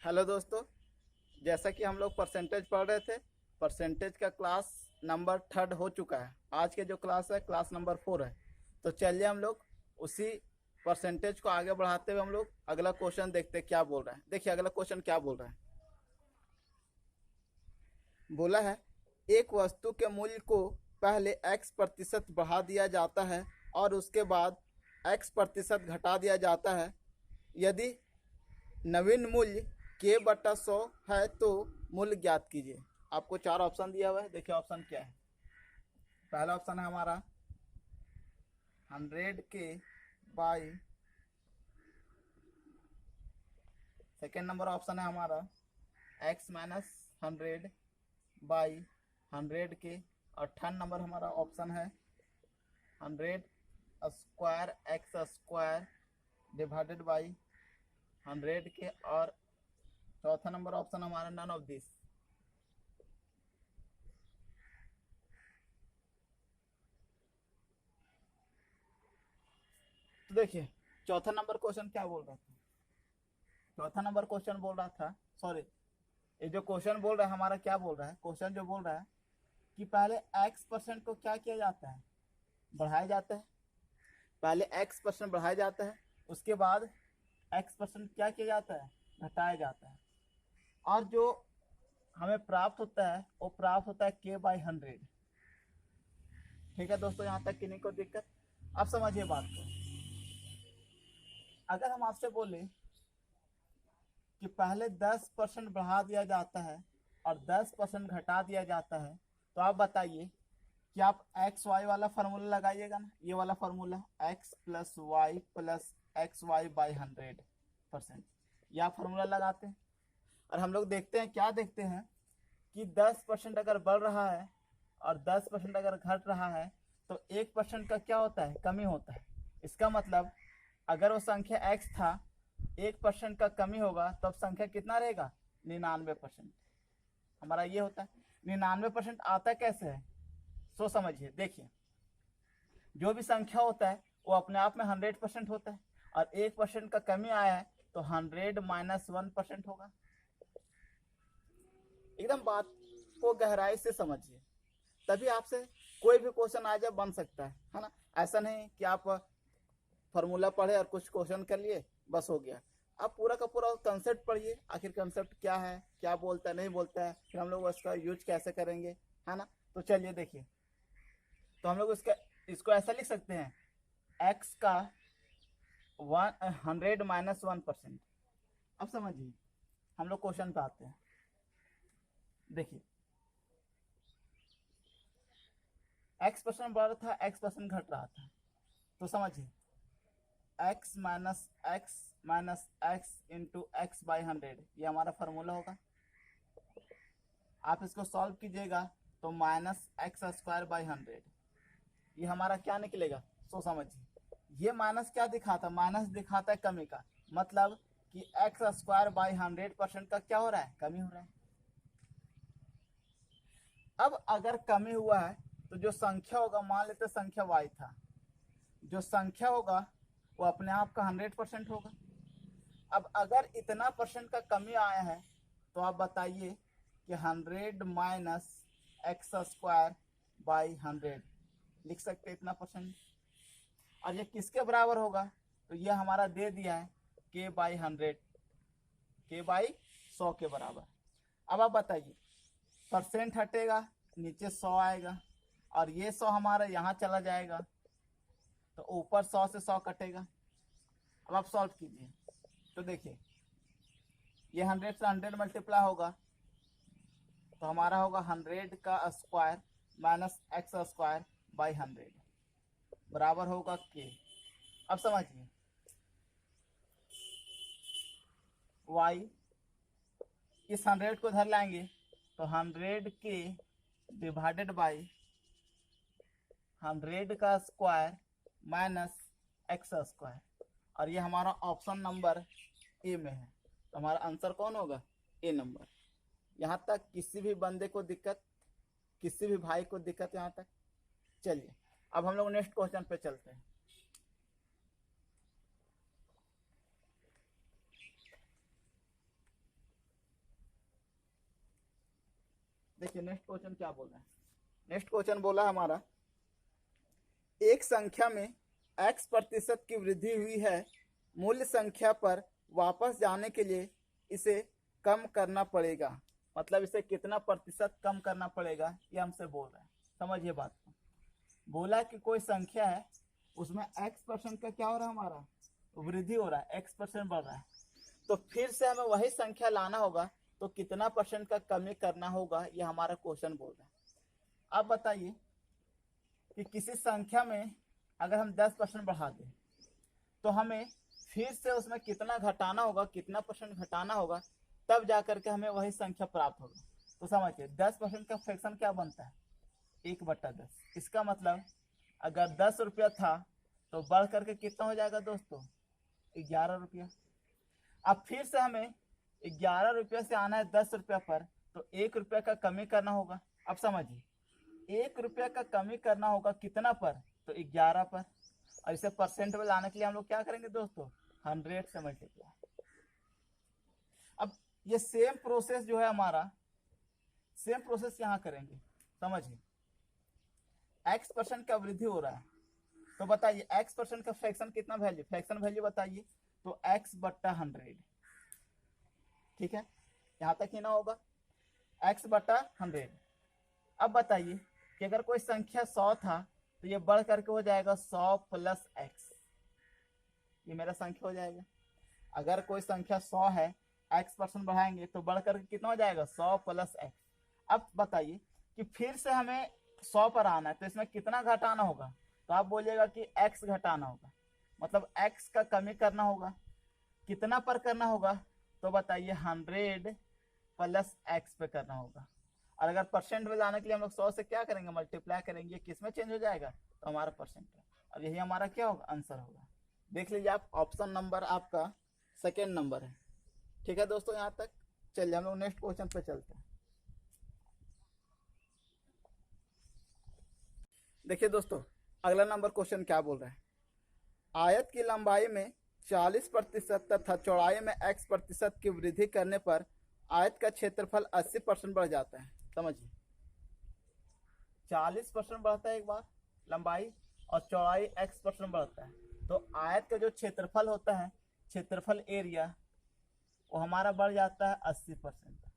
Hello दोस्तों, जैसा कि हम लोग परसेंटेज पढ़ रहे थे। परसेंटेज का क्लास नंबर 3 हो चुका है। आज के जो क्लास है क्लास नंबर 4 है। तो चलिए हम लोग उसी परसेंटेज को आगे बढ़ाते हुए हम लोग अगला क्वेश्चन देखते हैं क्या बोल रहा है। देखिए अगला क्वेश्चन क्या बोल रहा है। बोला है एक वस्तु के मूल्य को पहले x% बढ़ा दिया जाता है और उसके बाद x% घटा दिया जाता है। यदि नवीन मूल्य k/100 है तो मूल्य ज्ञात कीजिए। आपको 4 ऑप्शन दिया हुआ है। देखिए ऑप्शन क्या है। पहला ऑप्शन है हमारा 100k by, second number option है हमारा x-100 बाई 100k, और थर्ड नंबर हमारा ऑप्शन है 100 x² डिवाइडेड बाई 100k, और चौथा नंबर ऑप्शन हमारा नन ऑफ दिस। तो देखिए चौथा नंबर क्वेश्चन क्या बोल रहा था। चौथा नंबर क्वेश्चन बोल रहा था, सॉरी, ये जो क्वेश्चन बोल रहा है हमारा क्या बोल रहा है। क्वेश्चन जो बोल रहा है कि पहले x% को क्या किया जाता है, बढ़ाया जाता है। पहले x% बढ़ाया जाता है, उसके बाद x% क्या किया जाता है, घटाया जाता है। और जो हमें प्राप्त होता है वो प्राप्त होता है k/100। ठीक है दोस्तों, यहाँ तक किन्हीं को दिक्कत। अब समझिए बात को। अगर हम आपसे बोले कि पहले 10% बढ़ा दिया जाता है और 10% घटा दिया जाता है, तो आप बताइए कि आप एक्स वाई वाला फार्मूला लगाइएगा ना, ये वाला फार्मूला x + y + xy/100%, यह फार्मूला लगाते हैं। और हम लोग देखते हैं, क्या देखते हैं कि 10% अगर बढ़ रहा है और 10% अगर घट रहा है तो 1% का क्या होता है, कमी होता है। इसका मतलब अगर वो संख्या x था, 1% का कमी होगा तब तो संख्या कितना रहेगा, 99%। हमारा ये होता है। 99% आता कैसे है, सो समझिए। देखिए जो भी संख्या होता है वो अपने आप में 100% होता है, और 1% का कमी आया है तो 100 - 1% होगा। एकदम बात को गहराई से समझिए, तभी आपसे कोई भी क्वेश्चन आ जाए बन सकता है ना। ऐसा नहीं कि आप फार्मूला पढ़े और कुछ क्वेश्चन कर लिए बस हो गया। आप पूरा का पूरा कंसेप्ट पढ़िए, आखिर कंसेप्ट क्या है, क्या बोलता है नहीं बोलता है, फिर हम लोग उसका यूज कैसे करेंगे, है ना। तो चलिए देखिए, तो हम लोग इसको ऐसा लिख सकते हैं, x का 100 - 1%। अब समझिए हम लोग क्वेश्चन पे आते हैं। देखिए x% बढ़ रहा था, x% घट रहा था, तो समझिए x - x - x into x/100, ये हमारा फार्मूला होगा। आप इसको सॉल्व कीजिएगा तो -x²/100, ये हमारा क्या निकलेगा, सो समझिए। ये माइनस क्या दिखाता, माइनस दिखाता है कमी का, मतलब कि x²/100% का क्या हो रहा है, कमी हो रहा है। अब अगर कमी हुआ है तो जो संख्या होगा, मान लेते संख्या y था, जो संख्या होगा वो अपने आप का 100% होगा। अब अगर इतना परसेंट का कमी आया है तो आप बताइए कि 100 - x²/100 लिख सकते हैं इतना परसेंट। और ये किसके बराबर होगा, तो ये हमारा दे दिया है k/100, k/100 के बराबर। अब आप बताइए, परसेंट हटेगा नीचे 100 आएगा, और ये 100 हमारा यहाँ चला जाएगा तो ऊपर 100 से 100 कटेगा। अब आप सॉल्व कीजिए तो देखिए ये 100 से 100 मल्टीप्लाई होगा तो हमारा होगा 100 का स्क्वायर माइनस x²/100 बराबर होगा k। अब समझिए y, इस 100 को इधर लाएंगे तो 100k डिवाइडेड बाई 100 का स्क्वायर माइनस x², और ये हमारा ऑप्शन नंबर ए में है। तो हमारा आंसर कौन होगा, ए नंबर। यहाँ तक किसी भी बंदे को दिक्कत, किसी भी भाई को दिक्कत यहाँ तक। चलिए अब हम लोग नेक्स्ट क्वेश्चन पे चलते हैं। देखिए नेक्स्ट क्वेश्चन क्या बोल रहा है। नेक्स्ट क्वेश्चन बोला हमारा, एक संख्या में x प्रतिशत की वृद्धि हुई है, मूल्य संख्या पर वापस जाने के लिए इसे कम करना पड़ेगा। मतलब इसे कितना प्रतिशत कम करना पड़ेगा, ये हमसे बोल रहा है। समझिए बात को। बोला कि कोई संख्या है, उसमें x% का क्या हो रहा है, हमारा वृद्धि हो रहा है, x% बढ़ रहा है। तो फिर से हमें वही संख्या लाना होगा, तो कितना % का कमी करना होगा, ये हमारा क्वेश्चन बोल रहा है। अब बताइए कि किसी संख्या में अगर हम 10% बढ़ा दें तो हमें फिर से उसमें कितना घटाना होगा, कितना % घटाना होगा, तब जाकर के हमें वही संख्या प्राप्त होगा। तो समझिए 10% का फ्रैक्शन क्या बनता है, 1/10। इसका मतलब अगर 10 रुपया था तो बढ़ करके कितना हो जाएगा दोस्तों, 11 रुपया। अब फिर से हमें 11 रुपया से आना है 10 रुपया पर, तो 1 रुपया का कमी करना होगा। अब समझिए 1 रुपया का कमी करना होगा कितना पर, तो 11 पर। और इसे परसेंट में लाने के लिए हम लोग क्या करेंगे दोस्तों, 100 से मल्टीप्लाई। अब ये सेम प्रोसेस जो है हमारा, सेम प्रोसेस यहाँ करेंगे। समझिए x% का वृद्धि हो रहा है, तो बताइए x% का फ्रैक्शन कितना वैल्यू, फ्रैक्शन वैल्यू बताइए, तो x/100। ठीक है, यहाँ तक ही ना होगा, x/100। अब बताइए कि अगर कोई संख्या 100 था तो ये बढ़ करके हो जाएगा 100 + x, ये मेरा संख्या हो जाएगा। अगर कोई संख्या 100 है, x% बढ़ाएंगे तो बढ़ करके कितना हो जाएगा, 100 + x। अब बताइए कि फिर से हमें 100 पर आना है, तो इसमें कितना घटाना होगा, तो आप बोलिएगा कि x घटाना होगा, मतलब x का कमी करना होगा। कितना पर करना होगा, तो बताइए 100 + x पे करना होगा। और अगर परसेंट में लाने के लिए हम लोग 100 से क्या करेंगे, मल्टीप्लाई करेंगे, किस में चेंज हो जाएगा, तो हमारा परसेंट है। और यही हमारा क्या होगा, आंसर होगा। देख लीजिए आप, ऑप्शन नंबर आपका सेकेंड नंबर है। ठीक है दोस्तों, यहाँ तक। चलिए हम लोग नेक्स्ट क्वेश्चन पे चलते हैं। देखिए दोस्तों, अगला नंबर क्वेश्चन क्या बोल रहा है, आयत की लंबाई में 40% तथा चौड़ाई में x% की वृद्धि करने पर आयत का क्षेत्रफल 80% बढ़ जाता है। समझिए 40% बढ़ता है एक बार लंबाई, और चौड़ाई x% बढ़ता है, तो आयत का जो क्षेत्रफल होता है, क्षेत्रफल एरिया, वो हमारा बढ़ जाता है 80%।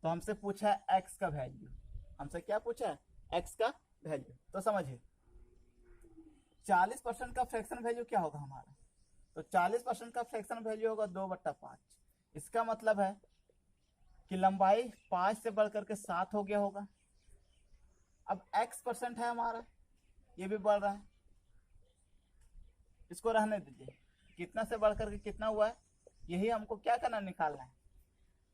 तो हमसे पूछा है x का वैल्यू, हमसे क्या पूछा है, x का वैल्यू। तो समझिए 40% का फ्रैक्शन वैल्यू क्या होगा हमारा, तो 40% का फ्रैक्शन वैल्यू होगा 2/5। इसका मतलब है कि लंबाई 5 से बढ़ करके 7 हो गया होगा। अब x% है हमारा, ये भी बढ़ रहा है, इसको रहने दीजिए। कितना से बढ़ करके कितना हुआ है, यही हमको क्या करना, निकालना है।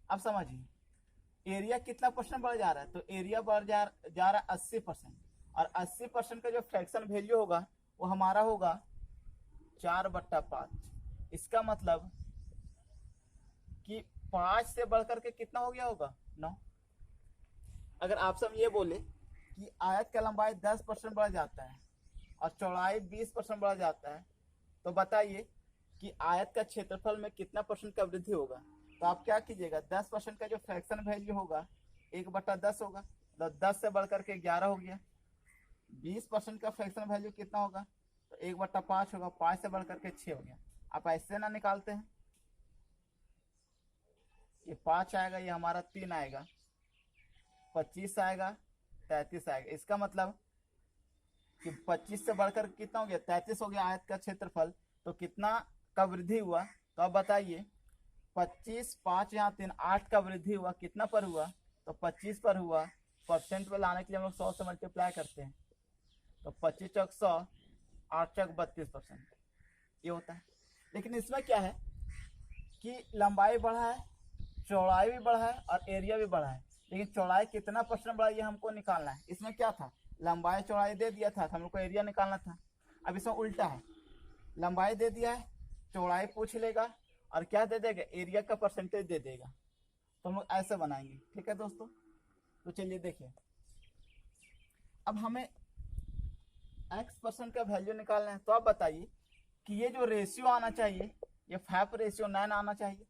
अब समझिए एरिया कितना % बढ़ जा रहा है, तो एरिया बढ़ जा रहा है 80%। और 80% का जो फ्रैक्शन वैल्यू होगा वो हमारा होगा 4/5। इसका मतलब कि 5 से बढ़ करके कितना हो गया होगा, 9। अगर आपसे हम ये बोले कि आयत का लंबाई 10% बढ़ जाता है और चौड़ाई 20% बढ़ जाता है, तो बताइए कि आयत का क्षेत्रफल में कितना % का वृद्धि होगा। तो आप क्या कीजिएगा, 10% का जो फ्रैक्शन वैल्यू होगा 1/10 होगा, तो 10 से बढ़ करके 11 हो गया। 20% का फ्रैक्शन वैल्यू कितना होगा, तो 1/5 होगा, 5 से बढ़ करके 6 हो गया। आप ऐसे ना निकालते हैं, ये 5 आएगा, ये हमारा 3 आएगा, 25 आएगा, 33 आएगा। इसका मतलब कि 25 से बढ़कर कितना हो गया, 33 हो गया आयत का क्षेत्रफल। तो कितना का वृद्धि हुआ, तो अब बताइए 25, 5 यहाँ 3, 8 का वृद्धि हुआ, कितना पर हुआ, तो 25 पर हुआ। परसेंट पे लाने के लिए हम लोग 100 से मल्टीप्लाई करते हैं, तो 25 चौक 100, 8 चौक 32%, ये होता है। लेकिन इसमें क्या है कि लंबाई बढ़ा है, चौड़ाई भी बढ़ा है और एरिया भी बढ़ा है, लेकिन चौड़ाई कितना % बढ़ा ये हमको निकालना है। इसमें क्या था, लंबाई चौड़ाई दे दिया था, हमको एरिया निकालना था। अब इसमें उल्टा है, लंबाई दे दिया है, चौड़ाई पूछ लेगा और क्या दे देगा, एरिया का परसेंटेज दे देगा। तो हम लोग ऐसे बनाएंगे। ठीक है दोस्तों, तो चलिए देखिए, अब हमें x% का वैल्यू निकालना है। तो आप बताइए कि ये जो रेशियो आना चाहिए, ये 5:9 आना चाहिए।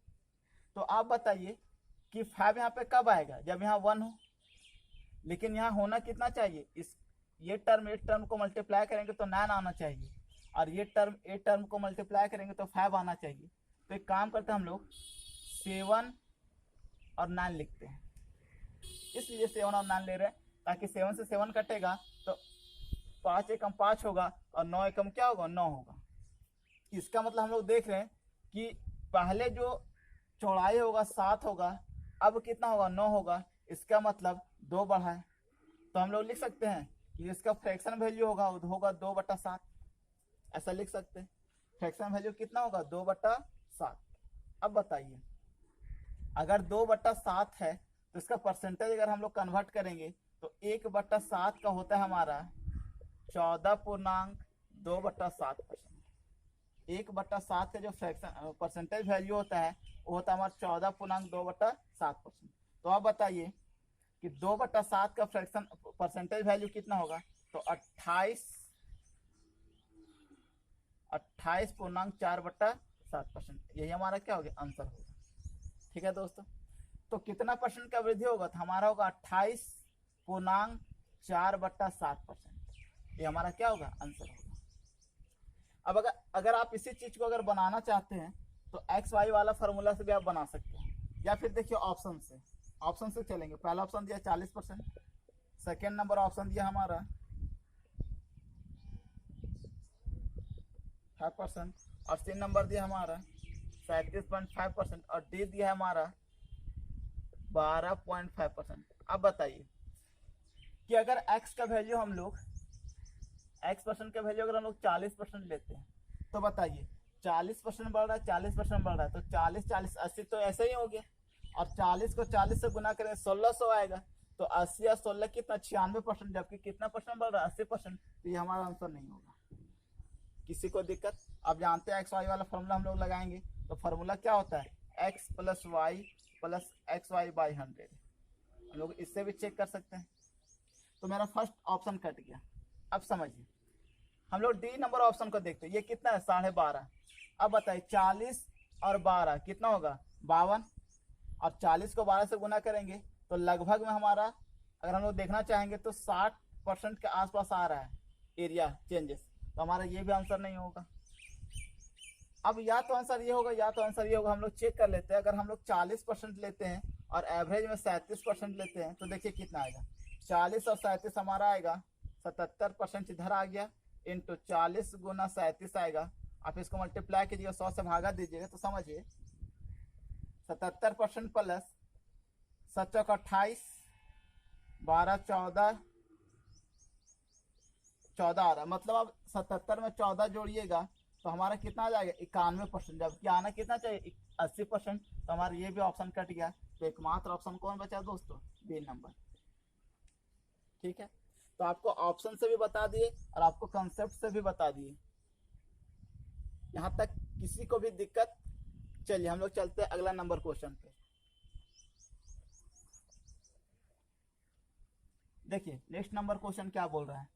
तो आप बताइए कि 5 यहाँ पे कब आएगा, जब यहाँ 1 हो। लेकिन यहाँ होना कितना चाहिए, इस ये टर्म को मल्टीप्लाई करेंगे तो 9 आना चाहिए, और ये टर्म को मल्टीप्लाई करेंगे तो 5 आना चाहिए। तो एक काम करते हैं हम लोग 7 और 9 लिखते हैं, इसलिए 7 और 9 ले रहे हैं ताकि 7 से 7 कटेगा तो 5 एकम 5 होगा और 9 एकम क्या होगा, 9 होगा। इसका मतलब हम लोग देख रहे हैं कि पहले जो चौड़ाई होगा 7 होगा, अब कितना होगा, 9 होगा। इसका मतलब 2 बढ़ा है, तो हम लोग लिख सकते हैं कि इसका फ्रैक्शन वैल्यू होगा 2/7, ऐसा लिख सकते हैं। फ्रैक्शन वैल्यू कितना होगा, 2/7। अब बताइए अगर 2/7 है तो इसका परसेंटेज अगर हम लोग कन्वर्ट करेंगे तो 1/7 का होता है हमारा 14.2/7%। 1/7 का जो फ्रैक्शन परसेंटेज वैल्यू होता है वो होता है हमारा 14.2/7%। तो आप बताइए कि 2/7 का फ्रैक्शन परसेंटेज वैल्यू कितना होगा, तो 28.4/7%। यही हमारा क्या हो गया, आंसर होगा। ठीक है दोस्तों, तो कितना परसेंट का वृद्धि होगा, तो हमारा होगा 28.4/7%। ये हमारा क्या होगा, आंसर होगा। अब अगर आप इसी चीज को अगर बनाना चाहते हैं तो एक्स वाई वाला फॉर्मूला से भी आप बना सकते हैं, या फिर देखिए ऑप्शन से चलेंगे। पहला ऑप्शन दिया 40%, सेकेंड नंबर ऑप्शन दिया हमारा 5%, और 3 नंबर दिया हमारा 37.5%, और डी दिया है हमारा 12.5%। अब बताइए कि अगर x का वैल्यू हम लोग x% का वैल्यू अगर हम लोग 40% लेते हैं तो बताइए 40% बढ़ रहा है, 40% बढ़ रहा है, तो 40 40 80 तो ऐसे ही हो गया, और 40 को 40 से गुना करें 1600 आएगा। तो 80 और 16 कितना, 96%, जबकि कितना परसेंट बढ़ रहा है, 80%। तो ये हमारा आंसर नहीं होगा। किसी को दिक्कत, आप जानते हैं एक्स वाई वाला फॉर्मूला हम लोग लगाएंगे तो फॉर्मूला क्या होता है, x + y + xy/100। हम लोग इससे भी चेक कर सकते हैं। तो मेरा फर्स्ट ऑप्शन कट गया। अब समझिए हम लोग डी नंबर ऑप्शन को देखते हैं, ये कितना है, 12.5। अब बताइए 40 और 12 कितना होगा, 52, और 40 को 12 से गुना करेंगे तो लगभग में हमारा अगर हम लोग देखना चाहेंगे तो 60% के आसपास आ रहा है एरिया चेंजेस। तो हमारा ये भी आंसर नहीं होगा। अब या तो आंसर ये होगा या तो आंसर ये होगा। हम लोग चेक कर लेते हैं, अगर हम लोग 40% लेते हैं और एवरेज में 37% लेते हैं तो देखिए कितना आएगा, 40 और 37 हमारा आएगा 77% इधर आ गया, इंटू 40 गुना 37 आएगा। आप इसको मल्टीप्लाई कीजिएगा, 100 से भागा दीजिएगा तो समझिए 77% प्लस 7 × 28, 12 14 14 आ रहा, मतलब आप 77 में 14 जोड़िएगा तो हमारा कितना आ जाएगा, 91%। जबकि आना कितना चाहिए, 80%। तो हमारा ये भी ऑप्शन कट गया। तो एकमात्र ऑप्शन कौन बचा दोस्तों, बी नंबर। ठीक है, तो आपको ऑप्शन से भी बता दिए और आपको कंसेप्ट से भी बता दिए। यहां तक किसी को भी दिक्कत? चलिए हम लोग चलते हैं अगला नंबर क्वेश्चन पे। देखिए नेक्स्ट नंबर क्वेश्चन क्या बोल रहा है।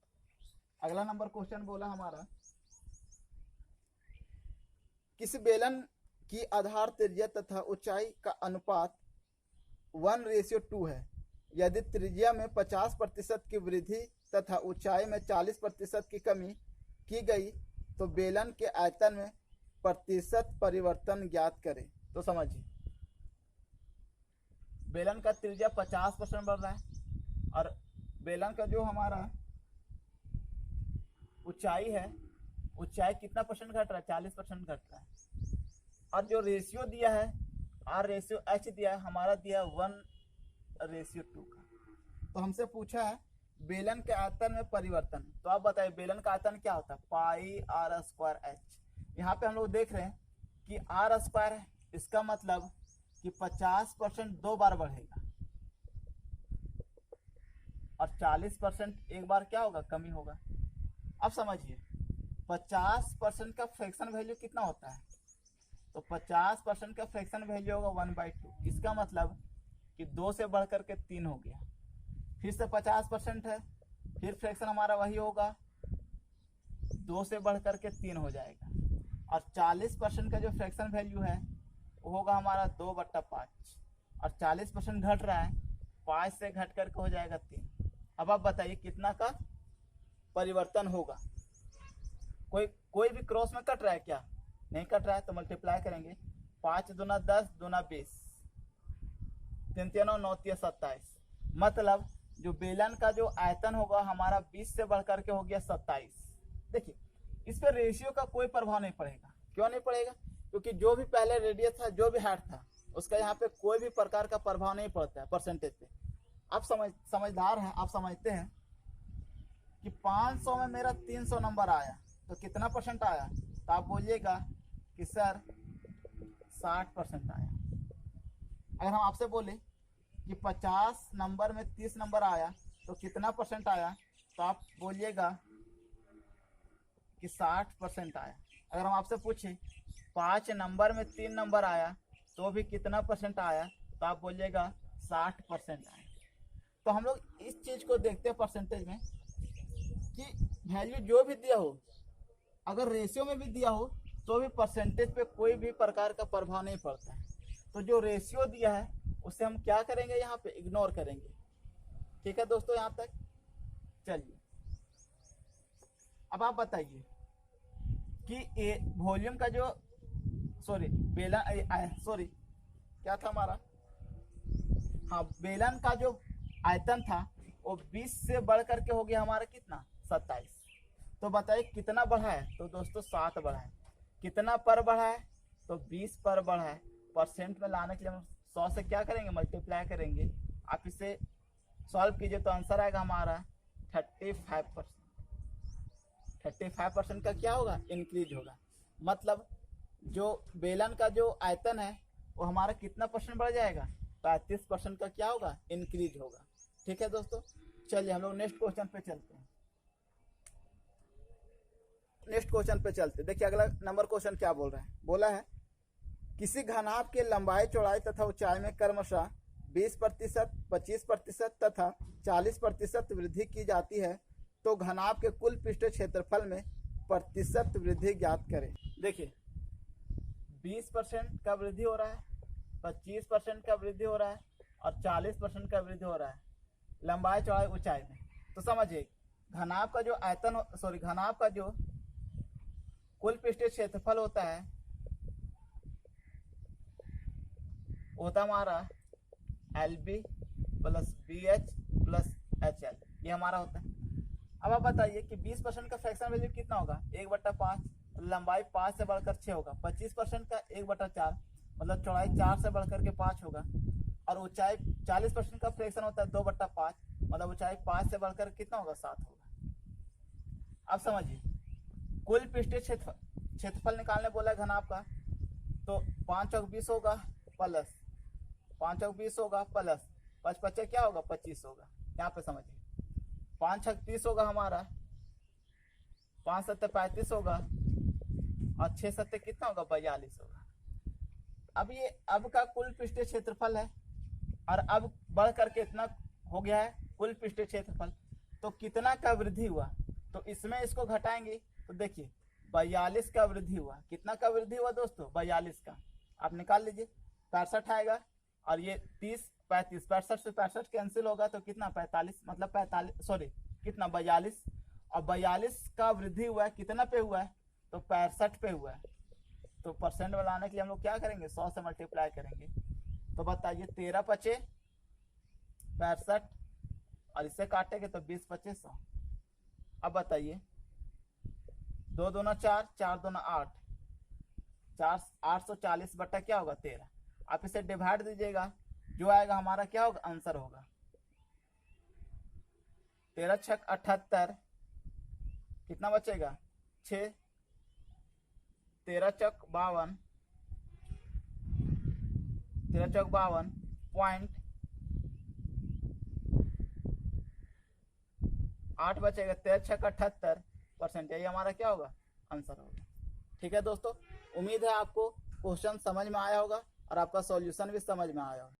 अगला नंबर क्वेश्चन बोला हमारा, किसी बेलन की आधार त्रिज्या तथा ऊंचाई का अनुपात 1:2 है। यदि त्रिज्या में 50% की वृद्धि तथा ऊंचाई में 40% की कमी की गई तो बेलन के आयतन में प्रतिशत परिवर्तन ज्ञात करें। तो समझिए बेलन का त्रिज्या 50% बढ़ रहा है और बेलन का जो हमारा ऊंचाई है, ऊंचाई कितना परसेंट घट रहा है, 40% घट रहा है। और जो रेशियो दिया है R/H दिया है, हमारा दिया है 1:2 का। तो हमसे पूछा है बेलन के आयतन में परिवर्तन। तो आप बताइए बेलन का आयतन क्या होता है, πr²h। यहाँ पे हम लोग देख रहे हैं कि r² है, इसका मतलब कि 50% 2 बार बढ़ेगा और 40% एक बार क्या होगा, कमी होगा। अब समझिए 50% का फ्रैक्शन वैल्यू कितना होता है, तो 50% का फ्रैक्शन वैल्यू होगा 1/2। इसका मतलब कि 2 से बढ़ करके 3 हो गया। फिर से 50% है, फिर फ्रैक्शन हमारा वही होगा, 2 से बढ़ करके 3 हो जाएगा। और 40% का जो फ्रैक्शन वैल्यू है वो होगा हमारा 2/5, और 40% घट रहा है, 5 से घट करके हो जाएगा 3। अब आप बताइए कितना का परिवर्तन होगा। कोई भी क्रॉस में कट रहा है क्या? नहीं कट रहा है, तो मल्टीप्लाई करेंगे। 5 दूना 10 दूना 20, 3 3 9 9 27। मतलब जो बेलन का जो आयतन होगा हमारा 20 से बढ़कर के हो गया 27। देखिए इस पर रेशियो का कोई प्रभाव नहीं पड़ेगा। क्यों नहीं पड़ेगा? क्योंकि जो भी पहले रेडियस था, जो भी हाइट था, उसका यहाँ पे कोई भी प्रकार का प्रभाव नहीं पड़ता है परसेंटेज पे। आप समझदार हैं, आप समझते हैं कि 500 में मेरा 300 नंबर आया तो कितना परसेंट आया? तो आप बोलिएगा कि सर 60% आया। अगर हम आपसे बोले कि 50 नंबर में 30 नंबर आया तो कितना परसेंट आया? तो आप बोलिएगा कि 60% आया। अगर हम आपसे पूछें 5 नंबर में 3 नंबर आया तो भी कितना परसेंट आया? तो आप बोलिएगा 60% आया। तो हम लोग इस चीज को देखते हैं परसेंटेज में कि वैल्यू जो भी दिया हो, अगर रेशियो में भी दिया हो तो भी परसेंटेज पे कोई भी प्रकार का प्रभाव नहीं पड़ता है। तो जो रेशियो दिया है उसे हम क्या करेंगे? यहाँ पे इग्नोर करेंगे। ठीक है दोस्तों, यहाँ तक चलिए। अब आप बताइए कि वॉल्यूम का जो क्या था हमारा? हाँ, बेलन का जो आयतन था वो 20 से बढ़ करके हो गया हमारा कितना? 27। तो बताइए कितना बढ़ा है? तो दोस्तों 7 बढ़ा है। कितना पर बढ़ा है? तो 20 पर बढ़ा है। परसेंट में लाने के लिए हम 100 से क्या करेंगे? मल्टीप्लाई करेंगे। आप इसे सॉल्व कीजिए तो आंसर आएगा हमारा 35%। 35% का क्या होगा? इंक्रीज होगा। मतलब जो बेलन का जो आयतन है वो हमारा कितना परसेंट बढ़ जाएगा? 35% का क्या होगा? इंक्रीज होगा। ठीक है दोस्तों, चलिए हम लोग नेक्स्ट क्वेश्चन पे चलते हैं। देखिए अगला नंबर क्वेश्चन क्या बोल रहा है? बोला है किसी घनाभ के लंबाई, चौड़ाई तथा ऊंचाई में क्रमशः 20%, 25% तथा 40% वृद्धि की जाती है, तो घनाभ के कुल पृष्ठीय क्षेत्रफल में प्रतिशत वृद्धि ज्ञात करें। देखिए 20% का वृद्धि हो रहा है, 25% का वृद्धि हो रहा है और 40% का वृद्धि हो रहा है लंबाई, चौड़ाई, ऊंचाई में। तो समझिए घनाभ का जो घनाभ का जो कुल पृष्ठीय क्षेत्रफल होता है होता हमारा LB plus BH plus HL, ये हमारा होता है। अब आप बताइए कि 20% का फ्रैक्शन वैल्यू कितना होगा? 1/5। लंबाई 5 से बढ़कर 6 होगा। 25% का 1/4, मतलब चौड़ाई 4 से बढ़कर के 5 होगा। और ऊंचाई 40% का फ्रैक्शन होता है 2/5, मतलब ऊंचाई 5 से बढ़कर कितना होगा? 7 होगा। अब समझिए कुल पृष्ठीय क्षेत्रफल निकालने बोला है घनाभ का, तो 5 चौक 20 होगा प्लस 5 चौक 20 होगा प्लस 5 5 क्या होगा? 25 होगा। यहाँ पे समझिए 5 छक 30 होगा हमारा, 5 7 35 होगा और 6 7 कितना होगा? 42 होगा। अब ये अब का कुल पृष्ठीय क्षेत्रफल है और अब बढ़ करके इतना हो गया है कुल पृष्ठीय क्षेत्रफल। तो कितना का वृद्धि हुआ? तो इसमें इसको घटाएंगे तो देखिए 42 का वृद्धि हुआ। कितना का वृद्धि हुआ दोस्तों? 42 का। आप निकाल लीजिए, 65 आएगा और ये 30 35, 65 से 65 कैंसिल होगा तो कितना? 45, मतलब 45 कितना? 42। और 42 का वृद्धि हुआ है, कितना पे हुआ है? तो 65 पे हुआ है। तो परसेंट बनाने के लिए हम लोग क्या करेंगे? 100 से मल्टीप्लाई करेंगे। तो बताइए 13 पचे 65 और इससे काटेंगे तो 20 पचे 100। अब बताइए 2 दूना 4, 4 दूना 8, 840 बटा क्या होगा? 13। आप इसे डिवाइड दीजिएगा, जो आएगा हमारा क्या होगा? आंसर होगा 13 छक 78, कितना बचेगा? 6, 13 चक 52, 13 चक 52 पॉइंट 8 बचेगा। 13 छक 78%, यही हमारा क्या होगा? आंसर होगा। ठीक है दोस्तों, उम्मीद है आपको क्वेश्चन समझ में आया होगा और आपका सॉल्यूशन भी समझ में आया होगा।